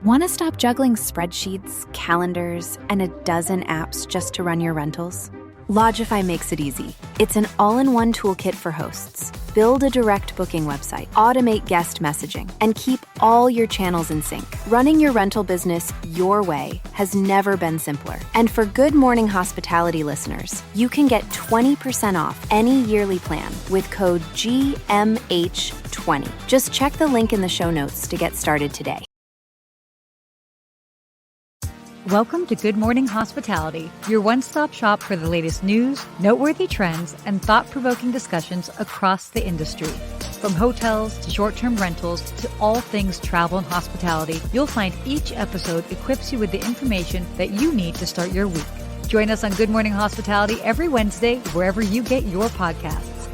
Want to stop juggling spreadsheets, calendars, and a dozen apps just to run your rentals? Lodgify makes it easy. It's an all-in-one toolkit for hosts. Build a direct booking website, automate guest messaging, and keep all your channels in sync. Running your rental business your way has never been simpler. And for Good Morning Hospitality listeners, you can get 20% off any yearly plan with code GMH20. Just check the link in the show notes to get started today. Welcome to Good Morning Hospitality, your one-stop shop for the latest news, noteworthy trends, and thought-provoking discussions across the industry. From hotels to short-term rentals to all things travel and hospitality, you'll find each episode equips you with the information that you need to start your week. Join us on Good Morning Hospitality every Wednesday, wherever you get your podcasts.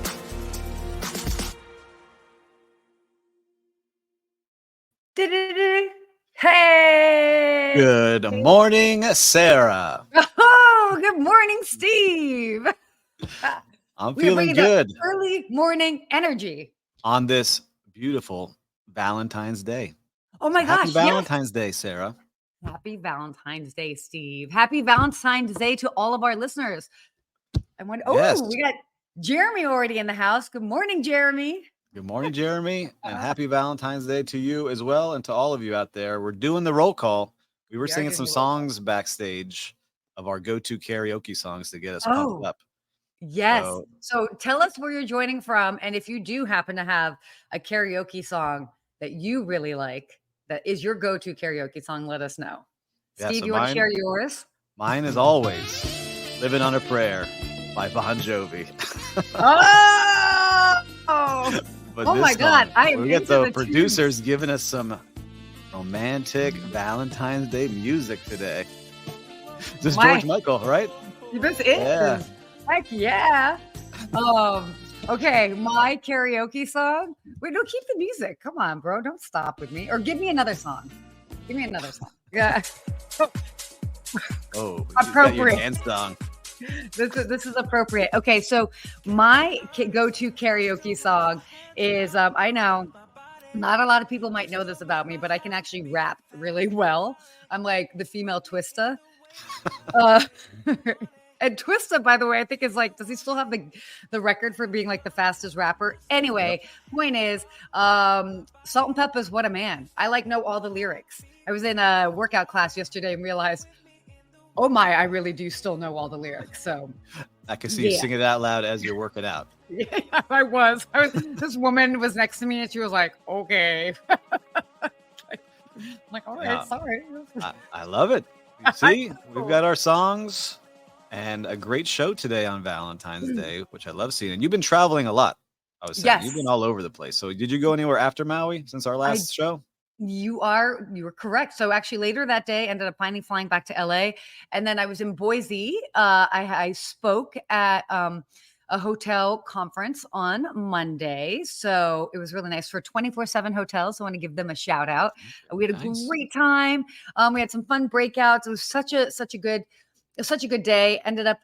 Hey! Good morning, Sarah. Oh, good morning, Steve. I'm feeling good. Early morning energy On this beautiful Valentine's Day. Oh my gosh. Happy Valentine's Day, Sarah. Happy Valentine's Day, Steve. Happy Valentine's Day to all of our listeners. Yes. We got Jeremy already in the house. Good morning, Jeremy. Good morning, Jeremy, and happy Valentine's Day to you as well, and to all of you out there. We're doing the roll call. We were singing some songs backstage of our go-to karaoke songs to get us pumped up. Yes. So tell us where you're joining from, and if you do happen to have a karaoke song that you really like, that is your go-to karaoke song, let us know. Yeah, Steve, so you want to share yours? Mine is always Living on a Prayer by Bon Jovi. But my God. We get the producers giving us some romantic Valentine's Day music today. This is George Michael, right? This is. Yeah. Heck yeah. Okay, my karaoke song. Wait, no, keep the music. Come on, bro. Don't stop with me. Or give me another song. Give me another song. Yeah. Oh, appropriate dance song. This is appropriate. Okay, so my go-to karaoke song is I know not a lot of people might know this about me, but I can actually rap really well. I'm like the female Twista. And Twista, by the way, I think is like, does he still have the record for being like the fastest rapper? Anyway, Point is, Salt and Pepper's What a Man. I know all the lyrics. I was in a workout class yesterday and realized, oh my, I really do still know all the lyrics. So I can see you singing it out loud as you're working out. Yeah, I was. This woman was next to me and she was like, okay. I'm like, all right, sorry. I love it. You see, we've got our songs and a great show today on Valentine's Day, which I love seeing. And you've been traveling a lot. I was saying, you've been all over the place. So did you go anywhere after Maui since our last show? You were correct. So actually later that day, ended up flying back to LA. And then I was in Boise. I spoke at a hotel conference on Monday. So it was really nice for 24/7 hotels. So I want to give them a shout out. We had a great time. We had some fun breakouts. It was such a good day. Ended up,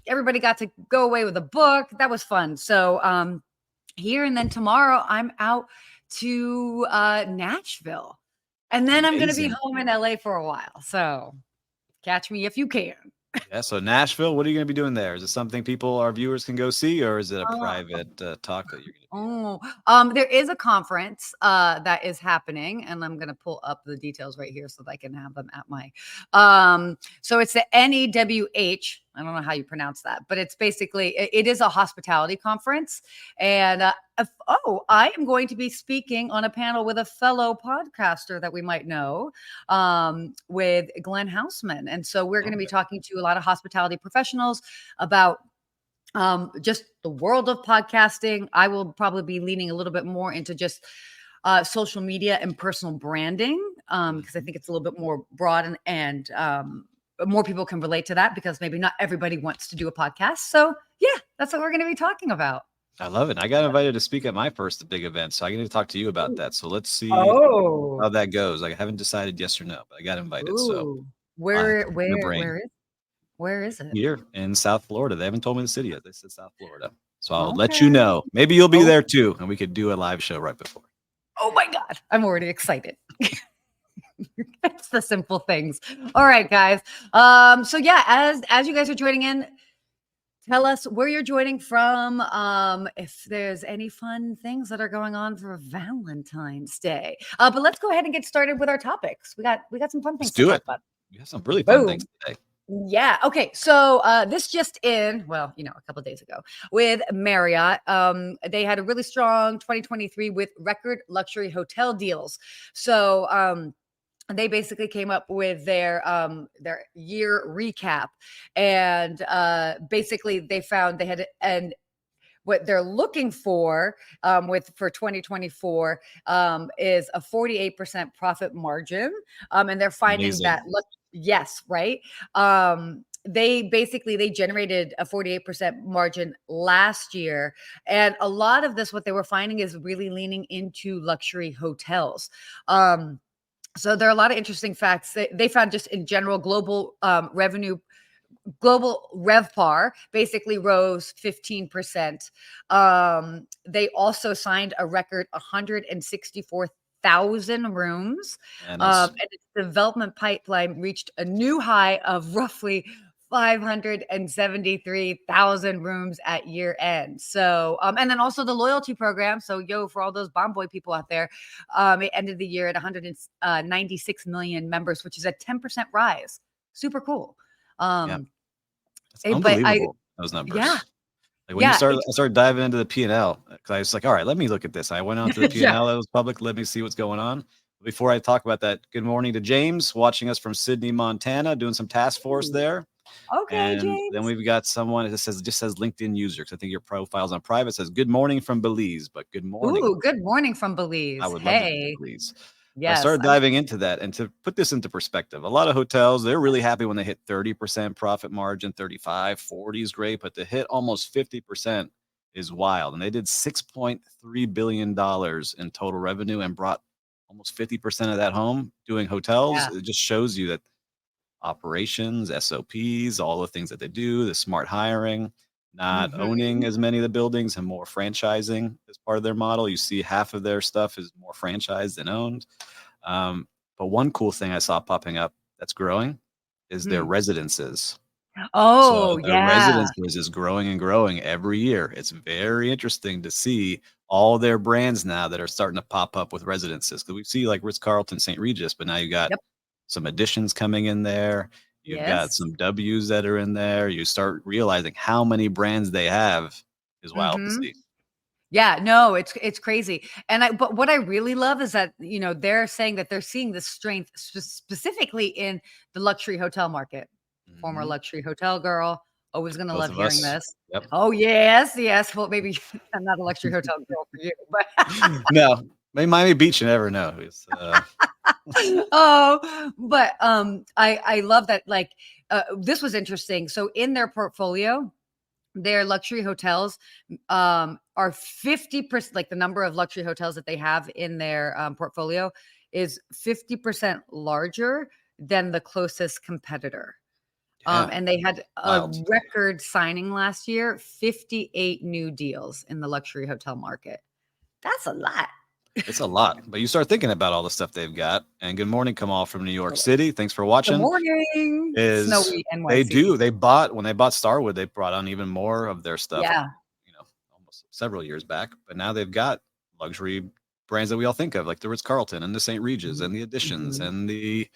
everybody got to go away with a book. That was fun. So here and then tomorrow I'm out to Nashville, and then I'm going to be home in LA for a while. So catch me if you can. Yeah. So Nashville, what are you going to be doing there? Is it something our viewers can go see, or is it a private talk that you're going to do? There is a conference that is happening, and I'm going to pull up the details right here so that I can have them at my. So it's the NEWH. I don't know how you pronounce that, but it's basically, it is a hospitality conference. And I am going to be speaking on a panel with a fellow podcaster that we might know, with Glenn Houseman. And so we're going to be talking to a lot of hospitality professionals about just the world of podcasting. I will probably be leaning a little bit more into just social media and personal branding, because I think it's a little bit more broad and more people can relate to that, because maybe not everybody wants to do a podcast. So yeah, that's what we're going to be talking about. I love it. I got invited to speak at my first big event, so I get to talk to you about that. So let's see how that goes. I haven't decided yes or no, but I got invited. So where is it? Here in South Florida. They haven't told me the city yet. They said South Florida. So I'll let you know. Maybe you'll be there too, and we could do a live show right before. Oh my God, I'm already excited. It's the simple things. All right, guys. So yeah, as you guys are joining in, tell us where you're joining from. If there's any fun things that are going on for Valentine's Day. But let's go ahead and get started with our topics. We got some fun things to talk about. We have some really fun Boom. things today. Yeah. Okay. So this just in, well, a couple of days ago with Marriott, they had a really strong 2023 with record luxury hotel deals. So they basically came up with their year recap, and basically they found they had, and what they're looking for for 2024 is a 48% profit margin, and they're finding Amazing. that yes, right. They generated a 48% margin last year, and a lot of this, what they were finding, is really leaning into luxury hotels. So there are a lot of interesting facts. They found just in general global revenue, global RevPAR basically rose 15%. They also signed a record 164,000 rooms. And its development pipeline reached a new high of roughly 573,000 rooms at year end. So, and then also the loyalty program. So, for all those Bomb Boy people out there, it ended the year at 196 million members, which is a 10% rise. Super cool. It's unbelievable, those numbers. Yeah. Like when I started diving into the P&L, because I was like, all right, let me look at this. I went on to the P&L that was public. Let me see what's going on. Before I talk about that, good morning to James watching us from Sydney, Montana, doing some task force there. Okay, and James. Then we've got someone that says LinkedIn user, because I think your profile's on private. It says good morning from Belize, but good morning. Ooh, good morning from Belize. I would love to be Belize. Yes, I started diving into that, and to put this into perspective, a lot of hotels, they're really happy when they hit 30% profit margin, 35, 40 is great, but to hit almost 50% is wild. And they did $6.3 billion in total revenue and brought almost 50% of that home doing hotels. Yeah. It just shows you that operations, SOPs, all the things that they do, the smart hiring, not owning as many of the buildings and more franchising as part of their model. You see half of their stuff is more franchised than owned. But one cool thing I saw popping up that's growing is their residences. Oh, so their residences is growing and growing every year. It's very interesting to see all their brands now that are starting to pop up with residences. Because we see like Ritz-Carlton, St. Regis, but now you got some additions coming in there. You've got some W's that are in there. You start realizing how many brands they have is wild to see. Yeah, no, it's crazy. But what I really love is that, they're saying that they're seeing this strength specifically in the luxury hotel market. Former luxury hotel girl, always going to love hearing this. Yep. Oh, yes. Well, maybe I'm not a luxury hotel girl for you, but no, maybe Miami Beach, you never know. But I love that. Like, this was interesting. So in their portfolio, their luxury hotels are 50%, like the number of luxury hotels that they have in their portfolio is 50% larger than the closest competitor. And they had a record signing last year, 58 new deals in the luxury hotel market. That's a lot. It's a lot, but you start thinking about all the stuff they've got. And good morning, Kamal from New York City. Thanks for watching. Good morning. Snowy NYC. When they bought Starwood, they brought on even more of their stuff. Yeah. Almost several years back, but now they've got luxury brands that we all think of, like the Ritz-Carlton and the St. Regis and the Additions and the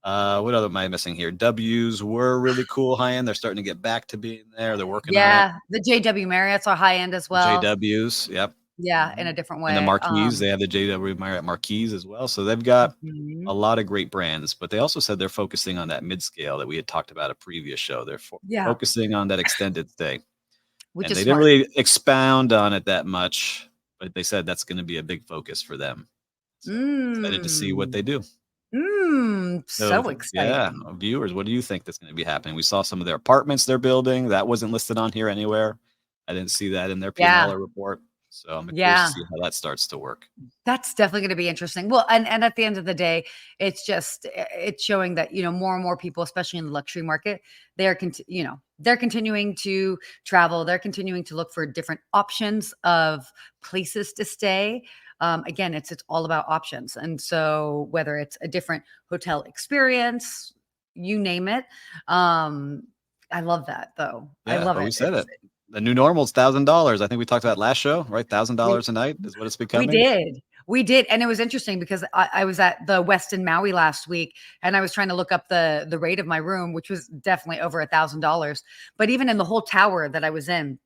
what other am I missing here? W's were really cool high end. They're starting to get back to being there. They're working on it. The JW Marriotts are high end as well. JW's, yep. Yeah, in a different way. And the Marquise, they have the JW Marriott Marquise as well. So they've got a lot of great brands, but they also said they're focusing on that mid-scale that we had talked about a previous show. They're focusing on that extended stay. Which and is they smart. didn't really expound on it that much, but they said that's going to be a big focus for them. So excited to see what they do. So exciting. Yeah, viewers, what do you think that's going to be happening? We saw some of their apartments they're building. That wasn't listed on here anywhere. I didn't see that in their P&L report. So I'm curious to see how that starts to work. That's definitely going to be interesting. Well, and at the end of the day, it's showing that, more and more people, especially in the luxury market, they're continuing to travel. They're continuing to look for different options of places to stay. again, it's all about options. And so whether it's a different hotel experience, you name it. I love that though. I Yeah, love but we it. said it. The new normal is $1,000. I think we talked about last show, right? $1,000 a night is what it's We becoming. did. We did. And it was interesting because I was at the Westin Maui last week and I was trying to look up the rate of my room, which was definitely over $1,000. But even in the whole tower that I was in,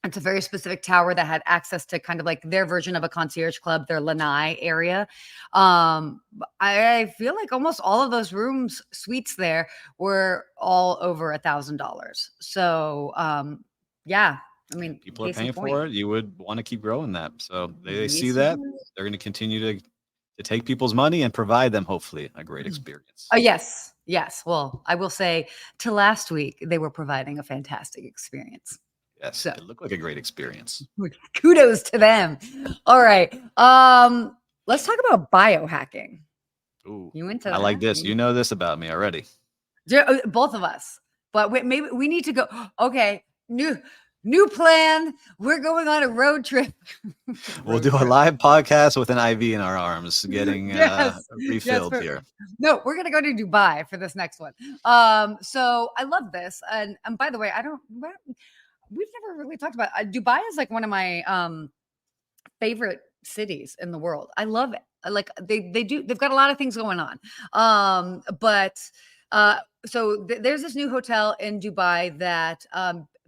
it's a very specific tower that had access to kind of like their version of a concierge club, their lanai area. I feel like almost all of those rooms, suites there were all over $1,000. So yeah, I mean, people are paying for it. You would want to keep growing that. So they see that they're going to continue to take people's money and provide them, hopefully, a great experience. Oh, yes. Yes. Well, I will say to last week, they were providing a fantastic experience. Yes. So, it looked like a great experience. Kudos to them. All right. Let's talk about biohacking. Ooh, you into I like this. You know this about me already. Both of us. But maybe we need to go. Okay. New plan. We're going on a road trip. We'll do a live podcast with an IV in our arms, getting refilled here. No, we're gonna go to Dubai for this next one. So I love this, and by the way, we've never really talked about Dubai. Is like one of my favorite cities in the world. I love it. They've got a lot of things going on. So there's this new hotel in Dubai that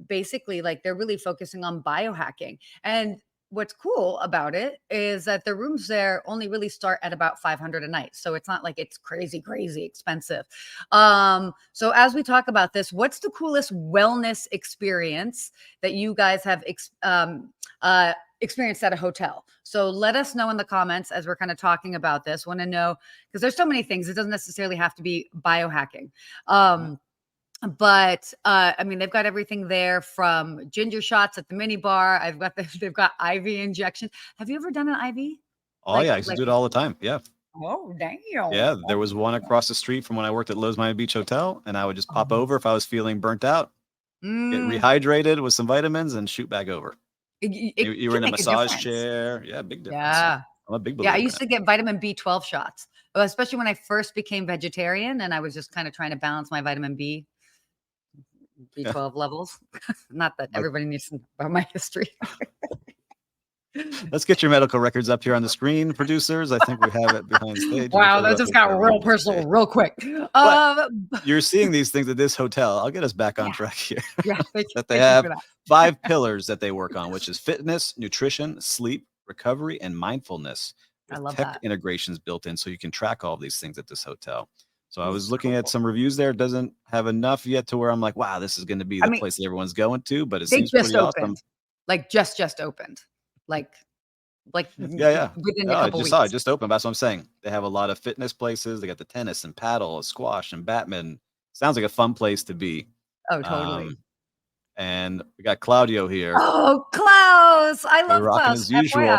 basically like they're really focusing on biohacking. And what's cool about it is that the rooms there only really start at about $500 a night. So it's not like it's crazy expensive. So as we talk about this, what's the coolest wellness experience that you guys have experienced at a hotel? So let us know in the comments as we're kind of talking about this. Want to know, because there's so many things. It doesn't necessarily have to be biohacking. But I mean, they've got everything there from ginger shots at the mini bar. They've got IV injection. Have you ever done an IV? Oh yeah, I used to do it all the time. Yeah. Oh damn. Yeah, there was one across the street from when I worked at Lowe's Miami Beach Hotel, and I would just pop over if I was feeling burnt out, get rehydrated with some vitamins, and shoot back over. You were in a massage chair. Yeah, big difference. Yeah. I'm a big believer. Yeah, I used to get vitamin B12 shots, especially when I first became vegetarian and I was just kind of trying to balance my vitamin B12 levels. Not that everybody needs to know about my history. Let's get your medical records up here on the screen, producers. I think we have it behind stage. Wow, that just got real personal real quick. You're seeing these things at this hotel. I'll get us back on track here. Yeah, that they have 5 pillars that they work on, which is fitness, nutrition, sleep, recovery, and mindfulness. I love tech that. integrations built in so you can track all of these things at this hotel. So I was looking at some reviews there. It doesn't have enough yet to where I'm like, wow, this is going to be the place that everyone's going to, but it seems pretty awesome. Like just opened. Like yeah. Within a couple weeks. I just opened. That's what I'm saying. They have a lot of fitness places. They got the tennis and paddle, squash and badminton. Sounds like a fun place to be. Oh, totally. And we got Claudio here. Oh, Klaus! I love Klaus. As usual.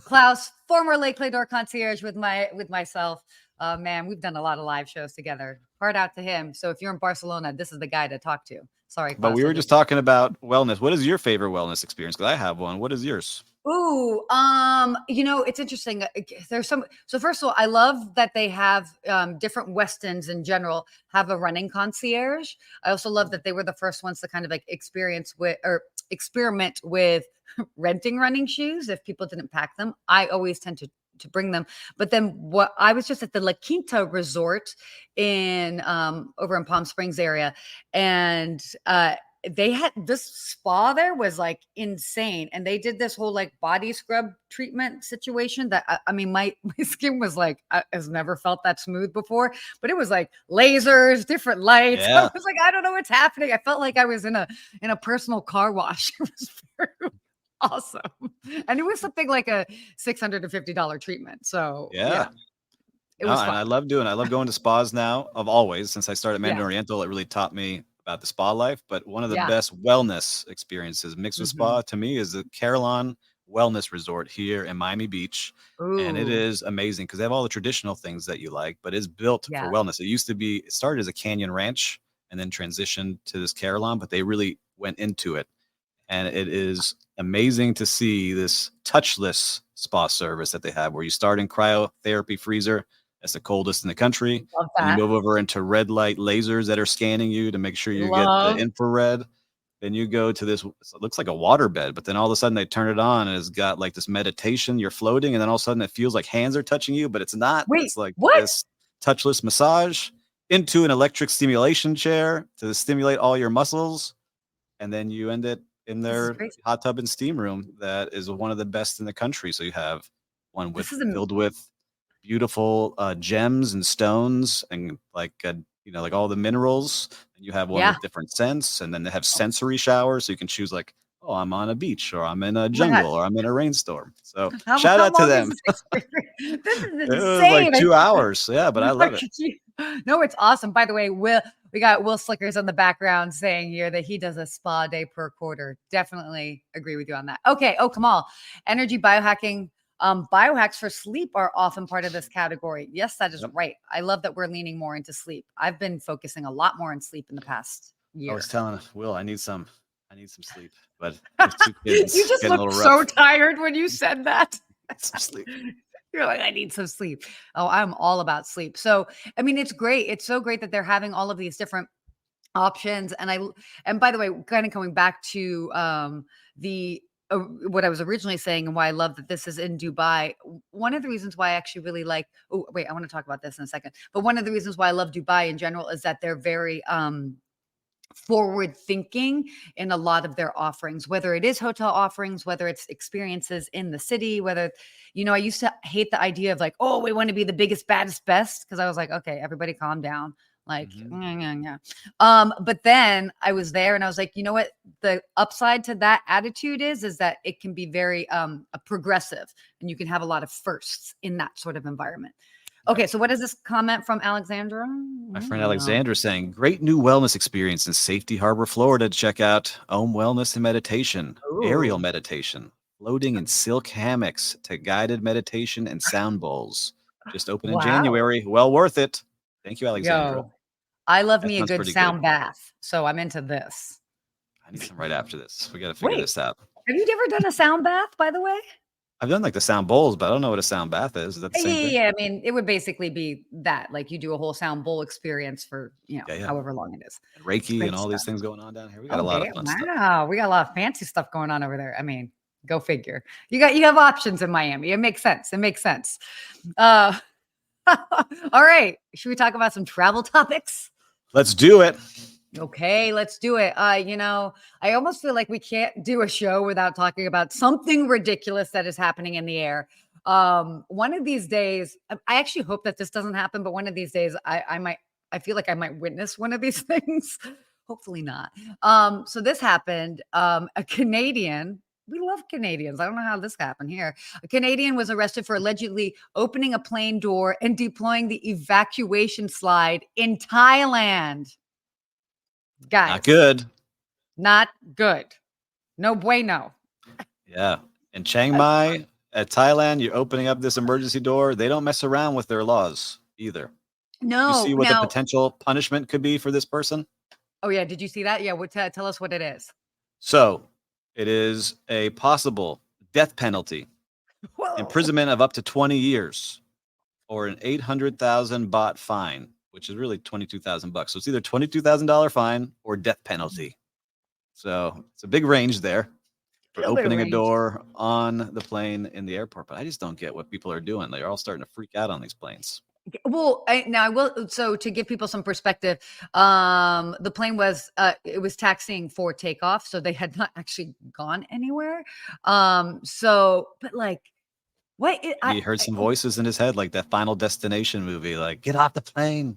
Klaus, former Lake Lodore concierge with myself. Man, we've done a lot of live shows together. Heart out to him. So if you're in Barcelona, this is the guy to talk to. Sorry, Klaus, but we were just talking about wellness. What is your favorite wellness experience? Because I have one. What is yours? Ooh, it's interesting. There's some. So first of all, I love that they have different Westins in general have a running concierge. I also love that they were the first ones to kind of like experiment with renting running shoes if people didn't pack them. I always tend to bring them. But then I was just at the La Quinta Resort in over in Palm Springs area, and they had this spa there was like insane, and they did this whole like body scrub treatment situation that I mean my skin was like I've never felt that smooth before, but it was like lasers, different lights. I was like, I don't know what's happening. I felt like I was in a personal car wash. It was very awesome, and it was something like a $650 treatment. So yeah. It was fun. And I love going to spas now. Of always, since I started Mandarin Oriental, it really taught me about the spa life. But one of the best wellness experiences mixed with spa to me is the Carillon Wellness Resort here in Miami Beach. Ooh. And it is amazing because they have all the traditional things that you like, but it's built for wellness. It started as a canyon ranch and then transitioned to this Carillon, but they really went into it. And it is amazing to see this touchless spa service that they have, where you start in cryotherapy freezer. That's the coldest in the country. Love And you that. move over into red light lasers that are scanning you to make sure you get the Love. infrared. Then you go to this, it looks like a water bed, but then all of a sudden they turn it on and it's got like this meditation. You're floating, and then all of a sudden it feels like hands are touching you, but it's not. Wait, It's like what? this touchless massage into an electric stimulation chair to stimulate all your muscles. And then you end it in This is their crazy. hot tub and steam room that is one of the best in the country. So you have one This is filled with beautiful gems and stones and like like all the minerals. And you have one Yeah. with different scents, and then they have sensory showers, so you can choose like, oh, I'm on a beach, or I'm in a Oh my jungle, God. or I'm in a rainstorm. So How shout out to long is them. this experience? This is It was like insane. 2 hours. Yeah, but I love Look it. at you. No, it's awesome. By the way, we got Will Slickers on the background saying here that he does a spa day per quarter. Definitely agree with you on that. Okay. Oh, Kamal. Energy biohacking. Biohacks for sleep are often part of this category. Yes, that is Yep. right. I love that we're leaning more into sleep. I've been focusing a lot more on sleep in the past I year. was telling Will, I need some sleep, but there's 2 kids You just getting a looked little so rough. tired when you said that. Some sleep. You're like, I need some sleep. Oh, I'm all about sleep. So, I mean, it's great. It's so great that they're having all of these different options. And by the way, kind of coming back to the what I was originally saying and why I love that this is in Dubai. One of the reasons why I actually really like. Oh, wait, I want to talk about this in a second. But one of the reasons why I love Dubai in general is that they're very forward thinking in a lot of their offerings, whether it is hotel offerings, whether it's experiences in the city, whether, I used to hate the idea of like, oh, we want to be the biggest, baddest, best. Cause I was like, okay, everybody calm down. Like, but then I was there and I was like, you know what? The upside to that attitude is that it can be very progressive, and you can have a lot of firsts in that sort of environment. Okay, so what is this comment from Alexandra? My friend Alexandra saying, great new wellness experience in Safety Harbor, Florida. Check out Om Wellness and Meditation, aerial meditation, floating in silk hammocks to guided meditation and sound bowls. Just opened in January. Well worth it. Thank you, Alexandra. Yo, I love That me a sounds good pretty sound good. bath, so I'm into this. I need some right after this. We got to figure Wait, this out. have you ever done a sound bath, by the way? I've done like the sound bowls, but I don't know what a sound bath is. Is that the same thing? Yeah. I mean, it would basically be that, like you do a whole sound bowl experience for, however long it is. And Reiki Great and all these stuff. things going on down here. We got a lot of fun stuff. Wow, we got a lot of fancy stuff going on over there. I mean, go figure. You have options in Miami. It makes sense. All right. Should we talk about some travel topics? Let's do it. Okay, let's do it. I almost feel like we can't do a show without talking about something ridiculous that is happening in the air. One of these days, I actually hope that this doesn't happen, but one of these days I feel like I might witness one of these things. Hopefully not. So this happened. A Canadian, we love Canadians. I don't know how this happened here. A Canadian was arrested for allegedly opening a plane door and deploying the evacuation slide in Thailand. Guys, not good. No bueno. Yeah. In Chiang Mai, at Thailand, you're opening up this emergency door. They don't mess around with their laws either. No. You see what the potential punishment could be for this person? Oh yeah. Did you see that? Yeah. Tell us what it is. So it is a possible death penalty, imprisonment of up to 20 years, or an 800,000 baht fine, which is really $22,000. So it's either $22,000 fine or death penalty. So it's a big range there for opening a door on the plane in the airport. But I just don't get what people are doing. They're all starting to freak out on these planes. Well, I will. So to give people some perspective, the plane was it was taxiing for takeoff, so they had not actually gone anywhere. But like, what? He heard some voices in his head, like that Final Destination movie, like "Get off the plane."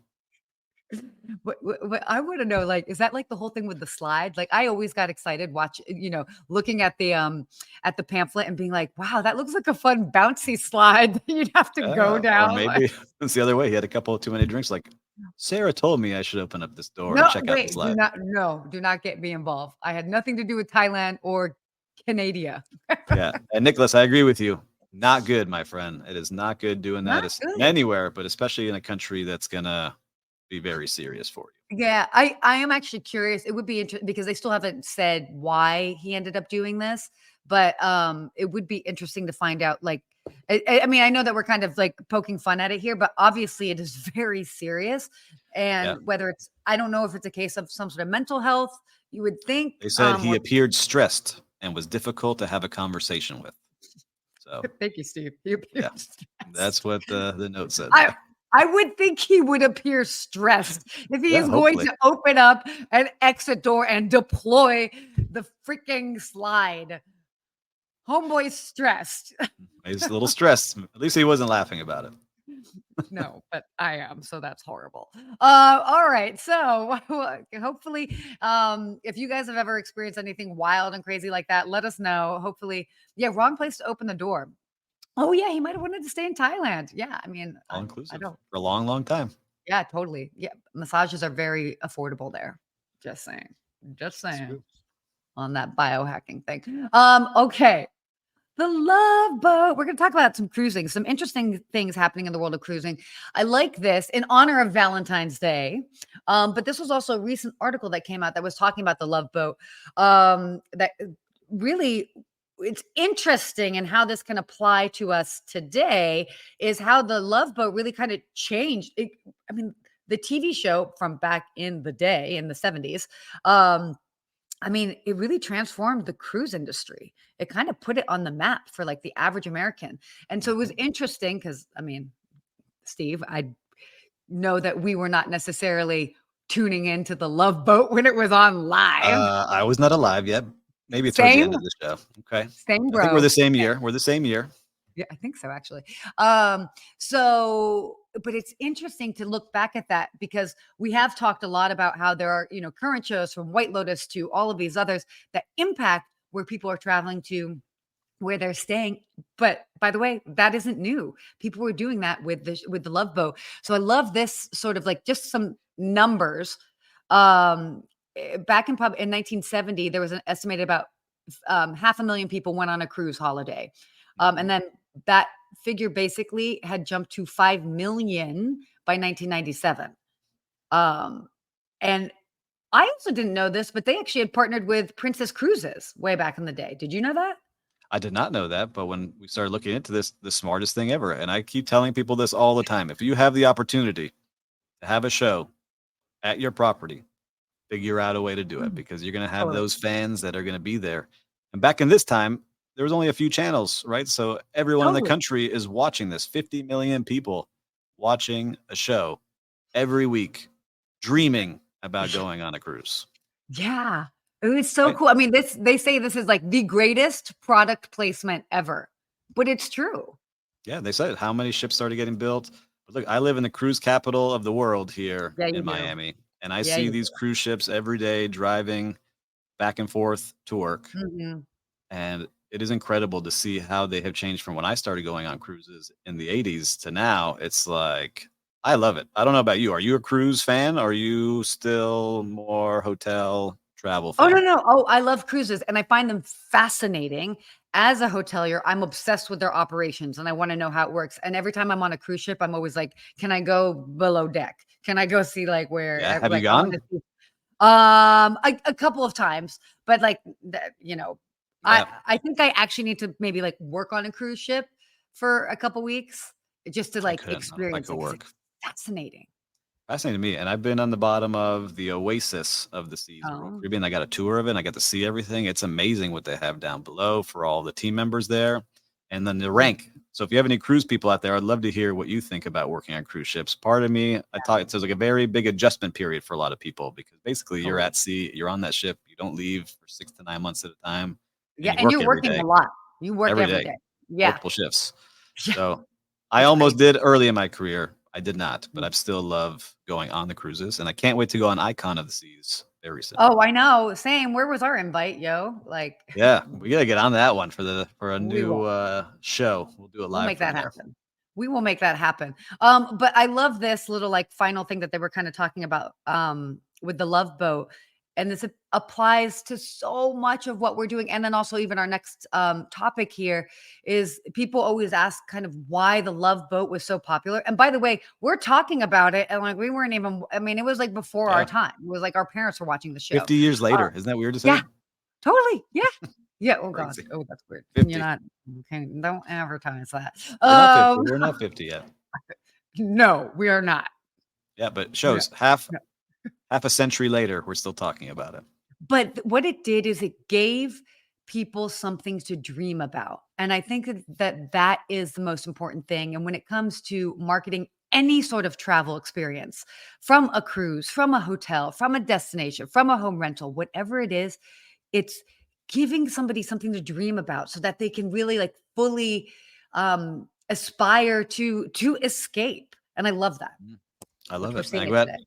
What I want to know, like, is that like the whole thing with the slide? Like, I always got excited looking at the pamphlet and being like, wow, that looks like a fun bouncy slide that you'd have to go down. Or maybe it's the other way. He had a couple of too many drinks. Like, Sarah told me I should open up this door and check out the slide. Do not get me involved. I had nothing to do with Thailand or Canada. Yeah. And Nicholas, I agree with you. Not good, my friend. It is not good doing that anywhere, but especially in a country that's going to be very serious for you. Yeah, I am actually curious. It would be interesting because they still haven't said why he ended up doing this. but it would be interesting to find out, like, I mean, I know that we're kind of like poking fun at it here, but obviously it is very serious. And whether it's, I don't know if it's a case of some sort of mental health, you would think. They said he appeared stressed and was difficult to have a conversation with. So thank you, Steve. That's what the note said. I would think he would appear stressed if he is going to open up an exit door and deploy the freaking slide. Homeboy's stressed. He's a little stressed. At least he wasn't laughing about it. No, but I am, so that's horrible. All right, so hopefully, if you guys have ever experienced anything wild and crazy like that, let us know. Hopefully, wrong place to open the door. Oh yeah, he might have wanted to stay in Thailand. Yeah, I mean, all inclusive for a long, long time. Yeah, totally. Yeah, massages are very affordable there. Just saying. On that biohacking thing. Okay. The Love Boat. We're going to talk about some cruising, some interesting things happening in the world of cruising. I like this in honor of Valentine's Day. But this was also a recent article that came out that was talking about the Love Boat. That really, it's interesting, and how this can apply to us today is how the Love Boat really kind of changed. I mean, the TV show from back in the day, in the 70s, I mean, it really transformed the cruise industry. It kind of put it on the map for like the average American. And so it was interesting because, I mean, Steve, I know that we were not necessarily tuning into the Love Boat when it was on live. I was not alive yet. Maybe towards the end of the show. Okay. Same, bro. I think we're the same year. We're the same year. Yeah, I think so, actually. But it's interesting to look back at that, because we have talked a lot about how there are, current shows from White Lotus to all of these others that impact where people are traveling to, where they're staying. But by the way, that isn't new. People were doing that with the Love Boat. So I love this sort of like just some numbers. Back in 1970, there was an estimated about 500,000 people went on a cruise holiday. And then that figure basically had jumped to 5 million by 1997. And I also didn't know this, but they actually had partnered with Princess Cruises way back in the day. Did you know that? I did not know that, but when we started looking into this, the smartest thing ever, and I keep telling people this all the time, if you have the opportunity to have a show at your property, figure out a way to do it, because you're going to have those fans that are going to be there. And back in this time, there was only a few channels, right? So everyone in the country is watching this. 50 million people watching a show every week, dreaming about going on a cruise. Yeah, it was so cool. I mean, they say this is like the greatest product placement ever, but it's true. Yeah, they said how many ships started getting built. But look, I live in the cruise capital of the world here in Miami, and I see these cruise ships every day driving back and forth to work. Mm-hmm. And it is incredible to see how they have changed from when I started going on cruises in the 80s to now. It's like, I love it. I don't know about you. Are you a cruise fan? Or are you still more hotel travel fan? Oh, no. Oh, I love cruises, and I find them fascinating. As a hotelier, I'm obsessed with their operations, and I want to know how it works. And every time I'm on a cruise ship, I'm always like, can I go below deck? Can I go see like where? Yeah, have you gone? A couple of times, but like, Yeah. I think I actually need to maybe like work on a cruise ship for a couple weeks just to like experience it. Work. Fascinating. Fascinating to me. And I've been on the bottom of the Oasis of the seas of Royal Caribbean. I got a tour of it. And I got to see everything. It's amazing what they have down below for all the team members there. And then the rank. So if you have any cruise people out there, I'd love to hear what you think about working on cruise ships. Part of me, it says like a very big adjustment period for a lot of people, because basically you're at sea, you're on that ship, you don't leave for 6 to 9 months at a time. And you're working a lot. You work every day. Yeah. Multiple shifts. So I almost did early in my career. I did not, but I still love going on the cruises, and I can't wait to go on Icon of the Seas very soon. Oh, I know. Same. Where was our invite, yo? Like, yeah, we gotta get on that one for a new show. We'll do it live. We'll make that happen. We will make that happen. But I love this little like final thing that they were kind of talking about with the Love Boat. And this applies to so much of what we're doing. And then also even our next topic here is people always ask kind of why the Love Boat was so popular. And by the way, we're talking about it. And like, we weren't even, I mean, it was like before our time. It was like our parents were watching the show. 50 years later. Isn't that weird to say? Yeah, totally. Yeah. Yeah. Oh God. Crazy. Oh, that's weird. 50. You're not. Okay. Don't advertise that. We're not 50. We're not 50 yet. No, we are not. Yeah, but No, shows half no. a century later, we're still talking about it. But what it did is it gave people something to dream about. And I think that is the most important thing. And when it comes to marketing any sort of travel experience, from a cruise, from a hotel, from a destination, from a home rental, whatever it is, it's giving somebody something to dream about so that they can really like fully aspire to escape. And I love that. I Which love we're it. And seeing I it got today.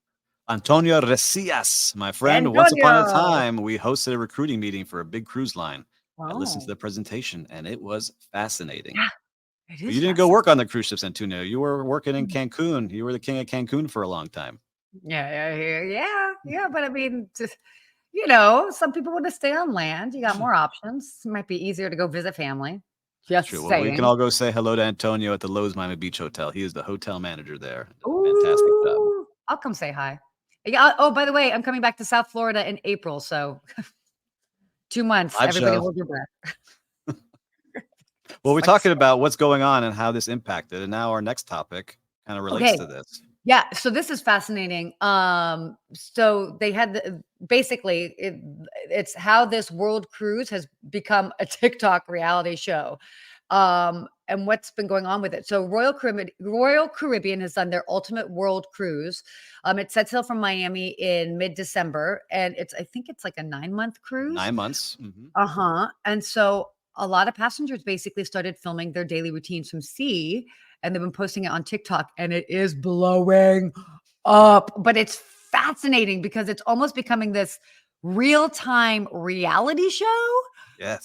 Antonio Recias, my friend. Once upon a Antonio. time, we hosted a recruiting meeting for a big cruise line. I listened to Oh, the presentation, and it was fascinating. yeah, it But is you didn't go fascinating. work on the cruise ships, Antonio. You were working in Cancun. You were the king of Cancun for a long time. Yeah. But I mean, some people want to stay on land. You got more options. It might be easier to go visit family. That's Just true. Well, we can saying. all go say hello to Antonio at the Lowe's Miami Beach Hotel. He is the hotel manager there. Fantastic job. Ooh, I'll come say hi. Yeah. Oh, by the way, I'm coming back to South Florida in April. So 2 months. Live Everybody show. hold your breath. Well, we're Like, talking about what's going on and how this impacted. And now our next topic kind of relates okay. to this. Yeah, so this is fascinating. So they had basically it's how this world cruise has become a TikTok reality show. And what's been going on with it. So Royal Caribbean has done their ultimate world cruise. It sets sail from Miami in mid-December, and I think it's like a 9-month cruise. 9 months. Mm-hmm. Uh-huh. And so a lot of passengers basically started filming their daily routines from sea, and they've been posting it on TikTok, and it is blowing up. But it's fascinating because it's almost becoming this real-time reality show. Yes.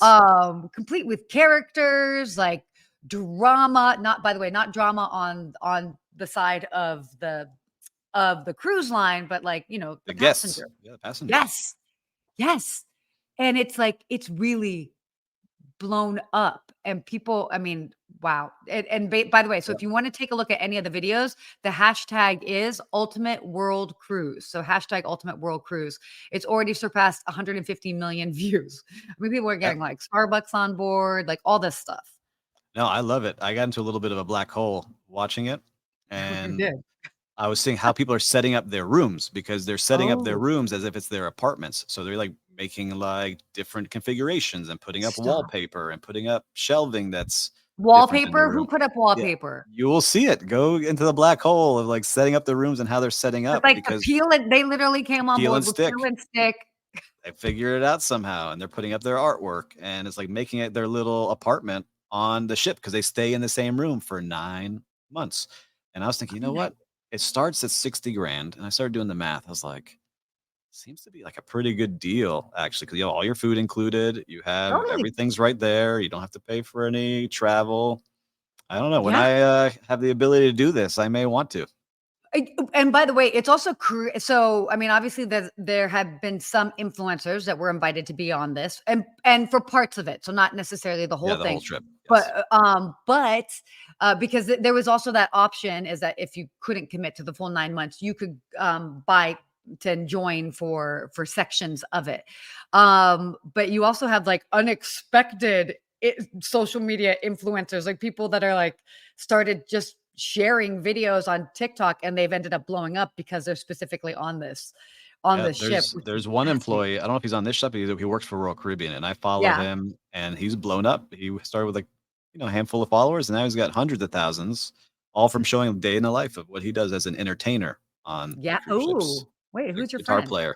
Complete with characters, like drama, not by the way, not drama on the side of the cruise line, but like, The the guests. passenger. Yeah, the passengers. Yes. Yes. And it's like, it's really blown up, and people, I mean, wow. By the way, so Yep. if you want to take a look at any of the videos, the hashtag is Ultimate World Cruise. So hashtag Ultimate World Cruise. It's already surpassed 150 million views. I mean, people are getting like Starbucks on board, like all this stuff. No, I love it. I got into a little bit of a black hole watching it, You and did. I was seeing how people are setting up their rooms because they're setting up their Oh, rooms as if it's their apartments. So they're like making like different configurations and putting up stop. wallpaper and putting up shelving that's different in the Wallpaper? Who room. put up Yeah. wallpaper? You will see it. Go into the black hole of like setting up the rooms and how they're setting But up like the because peel it, they literally came on peel board and with peel stick. and stick. They figure it out somehow and they're putting up their artwork and it's like making it their little apartment on the ship because they stay in the same room for 9 months. And I was thinking, you know what? It starts at 60 grand. And I started doing the math. I was like, seems to be like a pretty good deal, actually, because you have all your food included. You have Totally. everything's right there. You don't have to pay for any travel. I don't know. When Yeah. I have the ability to do this, I may want to. And by the way, it's also so. I mean, obviously, there have been some influencers that were invited to be on this, and for parts of it, so not necessarily the whole Yeah, the whole thing, trip. Yes. but because there was also that option is that if you couldn't commit to the full 9 months, you could buy to join for sections of it. But you also have like unexpected social media influencers, like people that are like started just sharing videos on TikTok and they've ended up blowing up because they're specifically on this Yeah, ship. Which is there's one fascinating. employee. I don't know if he's on this ship. He works for Royal Caribbean, and I follow Yeah. him, and he's blown up. He started with like a handful of followers, and now he's got hundreds of thousands, all from showing a day in the life of what he does as an entertainer on the Yeah. cruise ships. Oh, wait, A who's your guitar friend? player.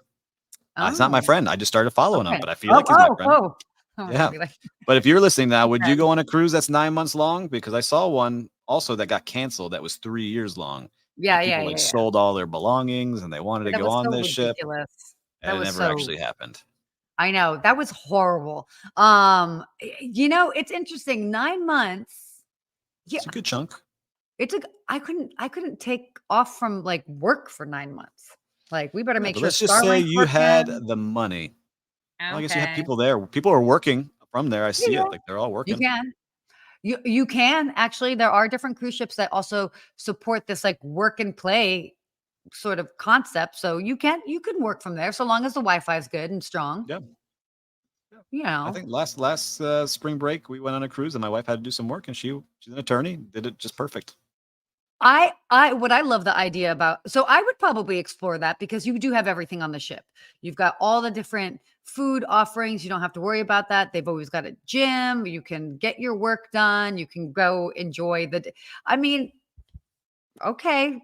It's not my Oh, friend. I just started following him, okay. but I feel Oh, like he's my oh, friend. oh. I was gonna Yeah. be like, But if you're listening now, would you friend. go on a cruise that's 9 months long? Because I saw one also that got canceled that was 3 years long. And people like Yeah. sold all their belongings and they wanted to That go was on so this ship. ridiculous. That And it was never so actually happened. I know. That was horrible. It's interesting. 9 months. Yeah, It's a good chunk. it's like I couldn't take off from like work for 9 months. Like we better Yeah, make but sure let's just say Starlink's you had working. the money. Well, I guess you have Okay. people there. People are working from there. I Yeah, see yeah. it. Like they're all You working. can. You can actually. There are different cruise ships that also support this like work and play sort of concept. So you can work from there so long as the Wi-Fi is good and strong. Yeah. I think last spring break we went on a cruise and my wife had to do some work and she's an attorney, did it just perfect. What I love the idea about, so I would probably explore that because you do have everything on the ship. You've got all the different food offerings. You don't have to worry about that. They've always got a gym. You can get your work done. You can go enjoy I mean, okay.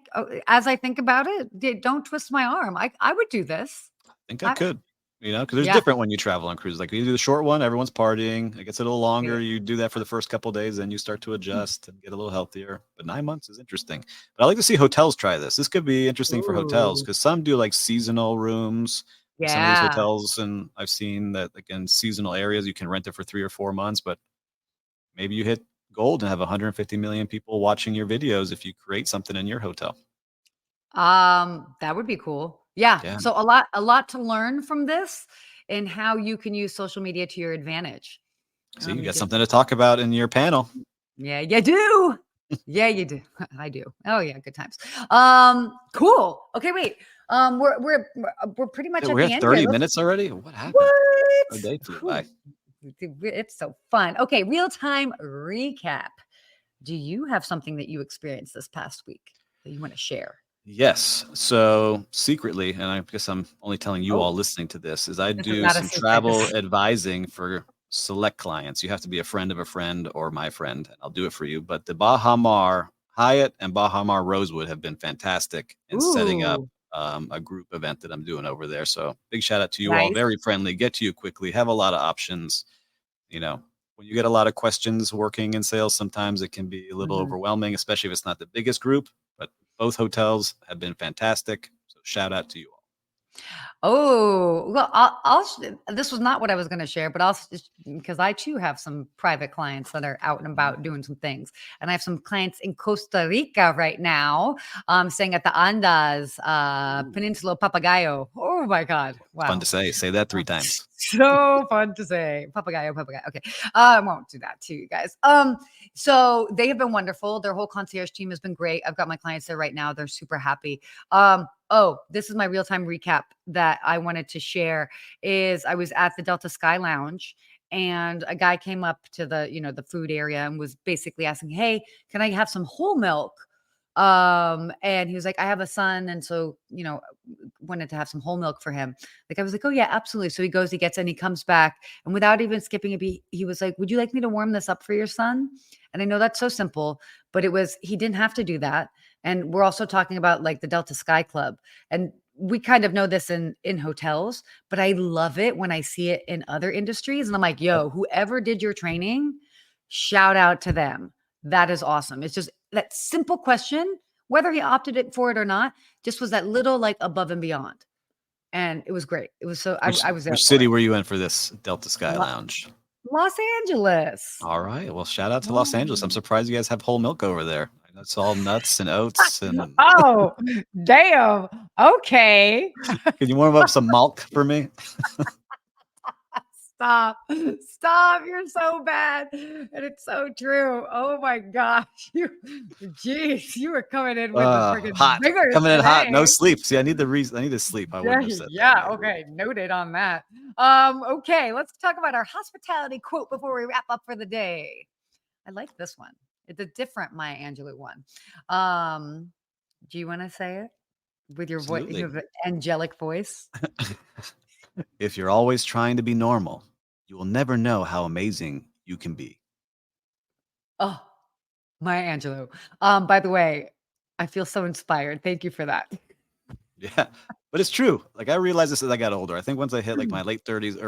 As I think about it, don't twist my arm. I would do this. I think I could. Because there's different when you travel on cruises. Like you do the short one, everyone's partying. It gets a little longer. You do that for the first couple of days, then you start to adjust and get a little healthier. But 9 months is interesting. But I like to see hotels try this. This could be interesting for hotels because some do like seasonal rooms. Some of these hotels, and I've seen that like in seasonal areas, you can rent it for 3 or 4 months. But maybe you hit gold and have 150 million people watching your videos if you create something in your hotel. That would be cool. Yeah. So a lot to learn from this and how you can use social media to your advantage. See, you got something to talk about in your panel. Yeah, you do. Yeah, you do. I do. Oh yeah, good times. Cool. Okay, wait. We're pretty much at we're the at end. 30 minutes already. What happened? What? A day flew by. It's so fun. Okay, real-time recap. Do you have something that you experienced this past week that you want to share? Yes. So secretly, and I guess I'm only telling you all listening to this, is I do some travel advising for select clients. You have to be a friend of a friend or my friend, and I'll do it for you. But the Baha Mar Hyatt and Baha Mar Rosewood have been fantastic in setting up a group event that I'm doing over there. So big shout out to you all. Very friendly. Get to you quickly. Have a lot of options. When you get a lot of questions working in sales, sometimes it can be a little overwhelming, especially if it's not the biggest group. But both hotels have been fantastic. So shout out to you all. Oh, well, this was not what I was going to share, but because I too have some private clients that are out and about doing some things. And I have some clients in Costa Rica right now, staying at the Andas, Peninsula Papagayo. Oh my God. Wow. Fun to say. Say that 3 times. So fun to say. Papagayo. Okay. I won't do that to you guys. So they have been wonderful. Their whole concierge team has been great. I've got my clients there right now. They're super happy. This is my real-time recap that I wanted to share is I was at the Delta Sky Lounge and a guy came up to the food area and was basically asking, "Hey, can I have some whole milk?" And he was like, "I have a son." And so, wanted to have some whole milk for him. Like I was like, "Oh yeah, absolutely." So he goes, he gets in, he comes back and without even skipping a beat, he was like, "Would you like me to warm this up for your son?" And I know that's so simple, but he didn't have to do that. And we're also talking about like the Delta Sky Club. And we kind of know this in hotels, but I love it when I see it in other industries. And I'm like, yo, whoever did your training, shout out to them. That is awesome. It's just that simple question, whether he opted for it or not, just was that little like above and beyond. And it was great. It was so, I was there. Which city were you in for this Delta Sky Lounge? Los Angeles. All right. Well, shout out to Los Angeles. I'm surprised you guys have whole milk over there. It's all nuts and oats. And oh, damn. Okay. Can you warm up some milk for me? Stop. You're so bad. And it's so true. Oh my gosh. You were coming in with the freaking hot. Vigor Coming in today. hot. No sleep. See, I need to sleep. I wouldn't have said that. Okay. Noted on that. Okay. Let's talk about our hospitality quote before we wrap up for the day. I like this one. It's a different Maya Angelou one. Do you want to say it with your voice, your angelic voice? If you're always trying to be normal, you will never know how amazing you can be. Oh, Maya Angelou. By the way, I feel so inspired. Thank you for that. Yeah, but it's true. Like I realized this as I got older. I think once I hit like my late 30s,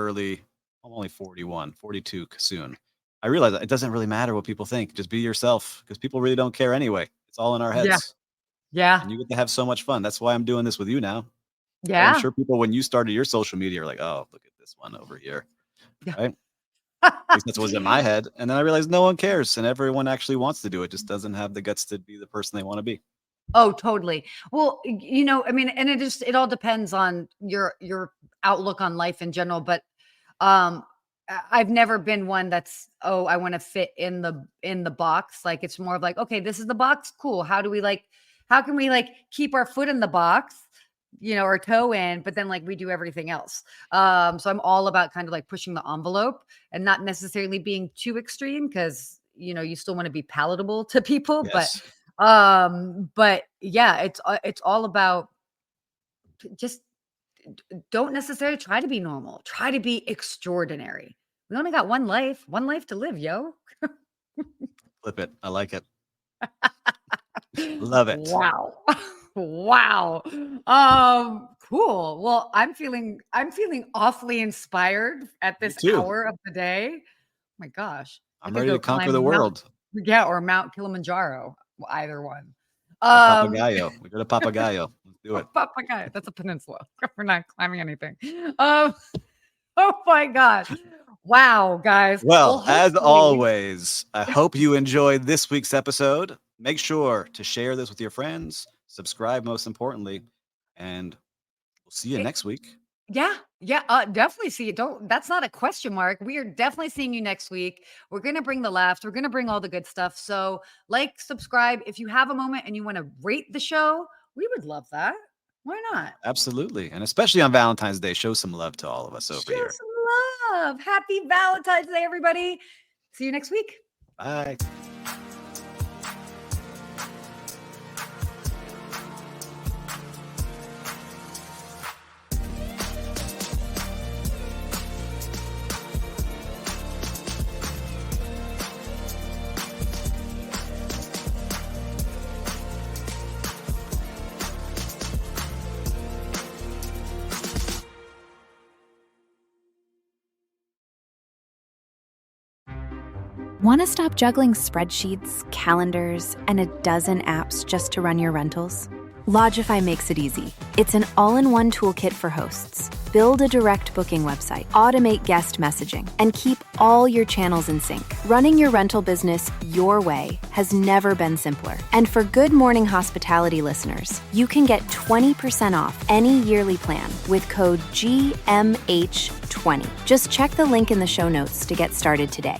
I'm only 41, 42 soon. I realized that it doesn't really matter what people think. Just be yourself because people really don't care anyway. It's all in our heads. Yeah. And you get to have so much fun. That's why I'm doing this with you now. Yeah. I'm sure people, when you started your social media, are like, oh, look at this one over here. Yeah. Right? At least that's what was in my head. And then I realized no one cares and everyone actually wants to do it. Just doesn't have the guts to be the person they want to be. Oh, totally. Well, I mean, and it all depends on your outlook on life in general. But I've never been one that's, I want to fit in the box. Like it's more of like, okay, this is the box. Cool. How can we keep our foot in the box? or toe in, but then like we do everything else. So I'm all about kind of like pushing the envelope and not necessarily being too extreme because you still want to be palatable to people. Yes. But yeah, it's all about just don't necessarily try to be normal. Try to be extraordinary. We only got one life to live, yo. Flip it. I like it. Love it. Wow. Wow. Cool. Well, I'm feeling awfully inspired at this hour of the day. Oh my gosh. I'm ready to conquer the world. Or Mount Kilimanjaro. Either one. Papagayo. We go to Papagayo. Let's do it. Papagayo. That's a peninsula. We're not climbing anything. Oh my God. Wow, guys. Well, as always, I hope you enjoyed this week's episode. Make sure to share this with your friends, subscribe most importantly, and we'll see you next week. Yeah, definitely see you. That's not a question mark. We are definitely seeing you next week. We're going to bring the laughs. We're going to bring all the good stuff. So subscribe. If you have a moment and you want to rate the show, we would love that. Why not? Absolutely. And especially on Valentine's Day, show some love to all of us over here. Show some love. Happy Valentine's Day, everybody. See you next week. Bye. Want to stop juggling spreadsheets, calendars, and a dozen apps just to run your rentals? Lodgify makes it easy. It's an all-in-one toolkit for hosts. Build a direct booking website, automate guest messaging, and keep all your channels in sync. Running your rental business your way has never been simpler. And for Good Morning Hospitality listeners, you can get 20% off any yearly plan with code GMH20. Just check the link in the show notes to get started today.